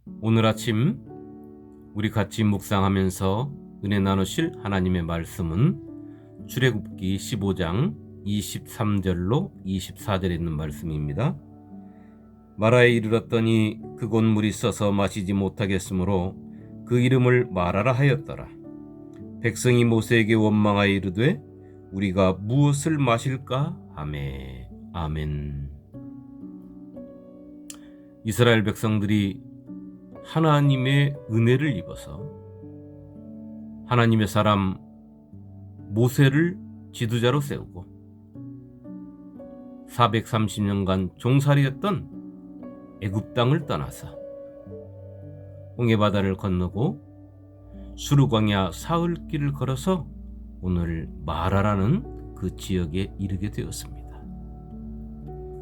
오늘 아침 우리 같이 묵상하면서 은혜 나누실 하나님의 말씀은 출애굽기 15장 23절로 24절에 있는 말씀입니다. 마라에 이르렀더니 그곳 물이 써서 마시지 못하겠으므로 그 이름을 마라라 하였더라. 백성이 모세에게 원망하여 이르되 우리가 무엇을 마실까 하매. 아멘. 이스라엘 백성들이 하나님의 은혜를 입어서 하나님의 사람 모세를 지도자로 세우고 430년간 종살이했던 애굽 땅을 떠나서 홍해바다를 건너고 수르광야 사흘길을 걸어서 오늘 마라라는 그 지역에 이르게 되었습니다.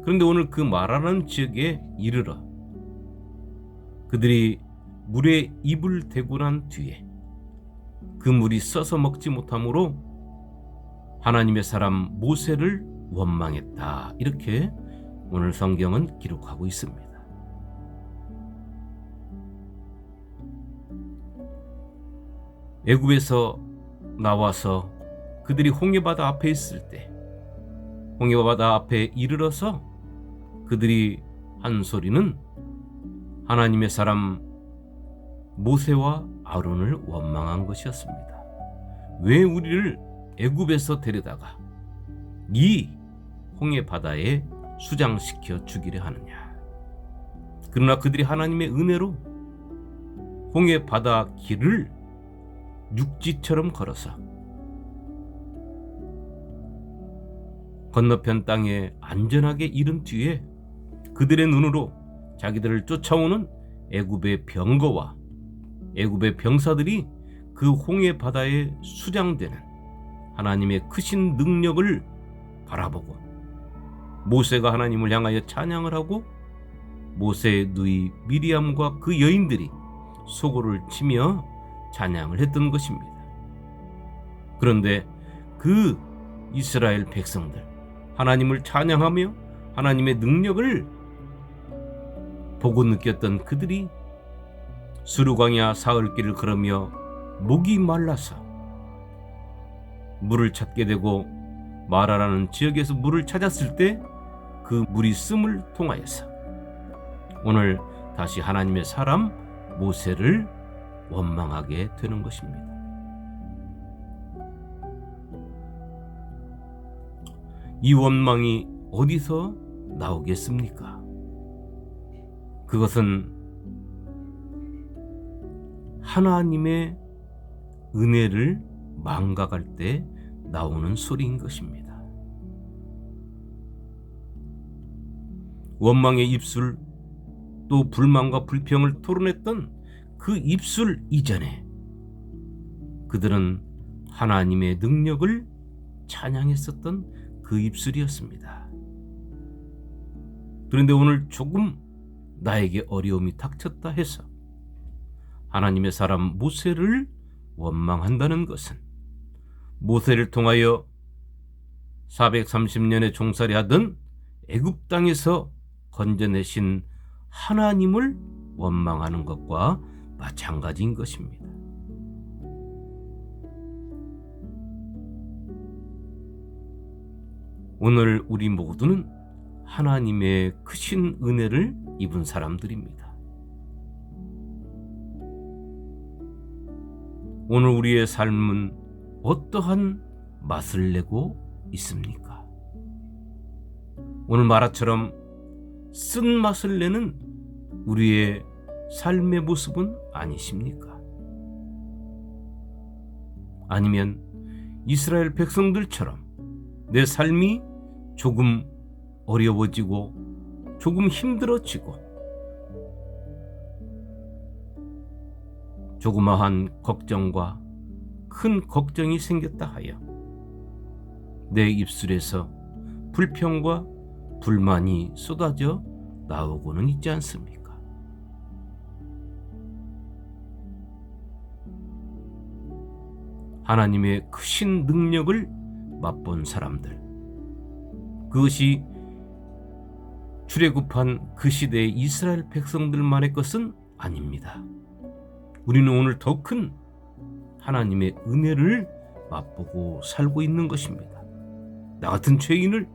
그런데 오늘 그 마라라는 지역에 이르러 그들이 물에 입을 대고 난 뒤에 그 물이 써서 먹지 못하므로 하나님의 사람 모세를 원망했다. 이렇게 오늘 성경은 기록하고 있습니다. 애굽에서 나와서 그들이 홍해바다 앞에 있을 때 홍해바다 앞에 이르러서 그들이 한 소리는 하나님의 사람 모세와 아론을 원망한 것이었습니다. 왜 우리를 애굽에서 데려다가 이 홍해바다에 수장시켜 주기를 하느냐. 그러나 그들이 하나님의 은혜로 홍해바다 길을 육지처럼 걸어서 건너편 땅에 안전하게 이른 뒤에 그들의 눈으로 자기들을 쫓아오는 애굽의 병거와 애굽의 병사들이 그 홍해 바다에 수장되는 하나님의 크신 능력을 바라보고 모세가 하나님을 향하여 찬양을 하고 모세의 누이 미리암과 그 여인들이 소고를 치며 찬양을 했던 것입니다. 그런데 그 이스라엘 백성들 하나님을 찬양하며 하나님의 능력을 보고 느꼈던 그들이 수르광야 사흘길을 걸으며 목이 말라서 물을 찾게 되고 마라라는 지역에서 물을 찾았을 때 그 물이 씀을 통하여서 오늘 다시 하나님의 사람 모세를 원망하게 되는 것입니다. 이 원망이 어디서 나오겠습니까? 그것은 하나님의 은혜를 망각할 때 나오는 소리인 것입니다. 원망의 입술, 또 불만과 불평을 토론했던 그 입술 이전에 그들은 하나님의 능력을 찬양했었던 그 입술이었습니다. 그런데 오늘 조금 나에게 어려움이 닥쳤다 해서 하나님의 사람 모세를 원망한다는 것은 모세를 통하여 430년의 종살이하던 애굽 땅에서 건져내신 하나님을 원망하는 것과 마찬가지인 것입니다. 오늘 우리 모두는 하나님의 크신 은혜를 입은 사람들입니다. 오늘 우리의 삶은 어떠한 맛을 내고 있습니까? 오늘 마라처럼 쓴맛을 내는 우리의 삶의 모습은 아니십니까? 아니면 이스라엘 백성들처럼 내 삶이 조금 어려워지고 조금 힘들어지고 조그마한 걱정과 큰 걱정이 생겼다 하여 내 입술에서 불평과 불만이 쏟아져 나오고는 있지 않습니까? 하나님의 크신 능력을 맛본 사람들, 그것이 출애굽한 그 시대의 이스라엘 백성들만의 것은 아닙니다. 우리는 오늘 더 큰 하나님의 은혜를 맛보고 살고 있는 것입니다. 나 같은 죄인을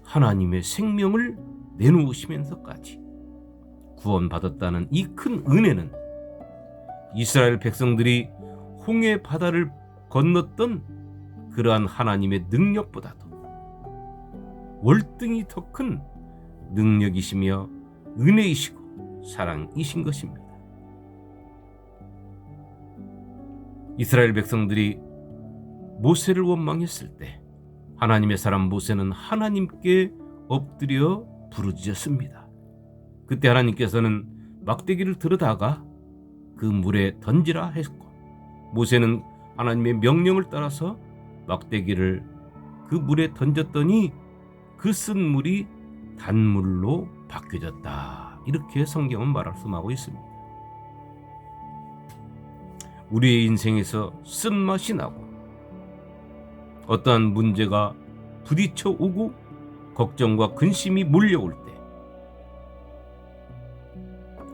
하나님의 생명을 내놓으시면서까지 구원받았다는 이 큰 은혜는 이스라엘 백성들이 홍해 바다를 건넜던 그러한 하나님의 능력보다도 월등히 더 큰 능력이시며 은혜이시고 사랑이신 것입니다. 이스라엘 백성들이 모세를 원망했을 때 하나님의 사람 모세는 하나님께 엎드려 부르짖었습니다. 그때 하나님께서는 막대기를 들어다가 그 물에 던지라 했고, 모세는 하나님의 명령을 따라서 막대기를 그 물에 던졌더니 그 쓴 물이 단물로 바뀌어졌다. 이렇게 성경은 말씀하고 있습니다. 우리의 인생에서 쓴맛이 나고 어떠한 문제가 부딪혀 오고 걱정과 근심이 몰려올 때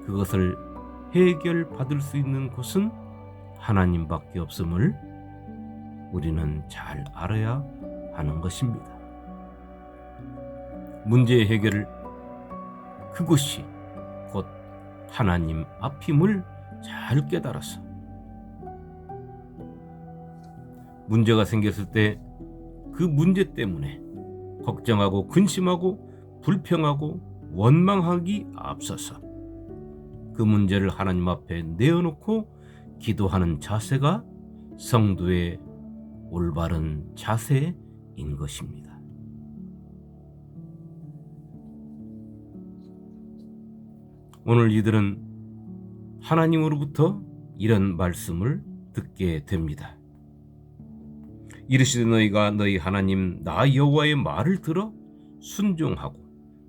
그것을 해결받을 수 있는 곳은 하나님밖에 없음을 우리는 잘 알아야 하는 것입니다. 문제의 해결을 그것이 곧 하나님 앞임을 잘 깨달아서 문제가 생겼을 때 그 문제 때문에 걱정하고 근심하고 불평하고 원망하기 앞서서 그 문제를 하나님 앞에 내어놓고 기도하는 자세가 성도의 올바른 자세인 것입니다. 오늘 이들은 하나님으로부터 이런 말씀을 듣게 됩니다. 이르시되 너희가 너희 하나님 나 여호와의 말을 들어 순종하고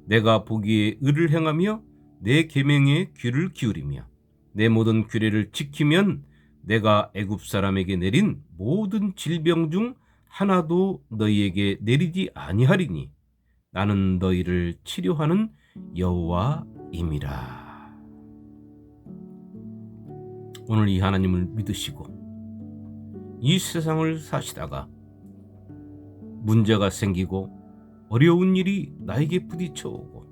내가 보기에 의를 행하며 내 계명에 귀를 기울이며 내 모든 규례를 지키면 내가 애굽 사람에게 내린 모든 질병 중 하나도 너희에게 내리지 아니하리니 나는 너희를 치료하는 여호와임이라. 오늘 이 하나님을 믿으시고 이 세상을 사시다가 문제가 생기고 어려운 일이 나에게 부딪혀 오고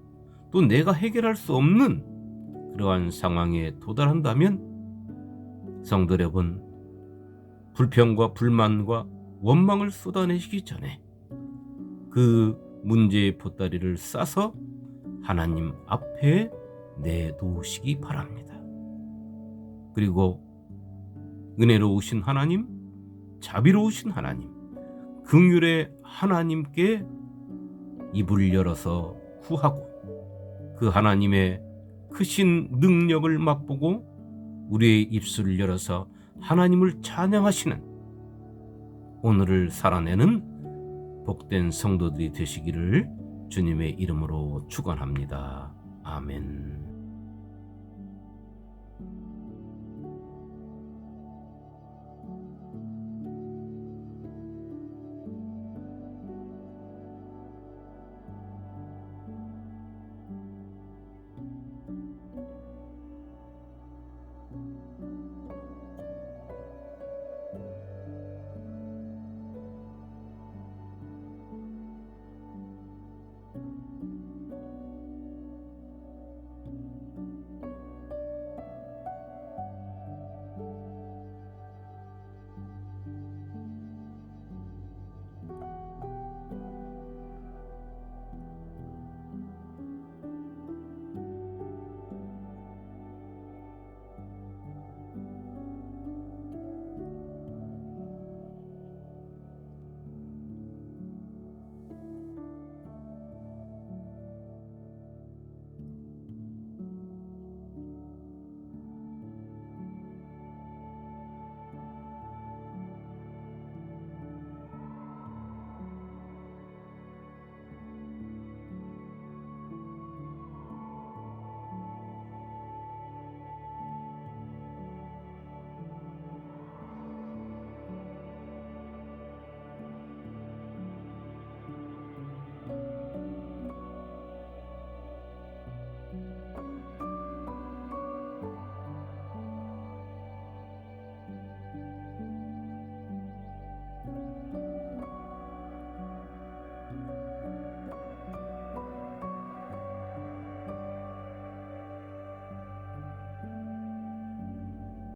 또 내가 해결할 수 없는 그러한 상황에 도달한다면 성도 여러분, 불평과 불만과 원망을 쏟아내시기 전에 그 문제의 보따리를 싸서 하나님 앞에 내놓으시기 바랍니다. 그리고 은혜로우신 하나님, 자비로우신 하나님, 긍휼의 하나님께 입을 열어서 구하고 그 하나님의 크신 능력을 맛보고 우리의 입술을 열어서 하나님을 찬양하시는 오늘을 살아내는 복된 성도들이 되시기를 주님의 이름으로 축원합니다. 아멘.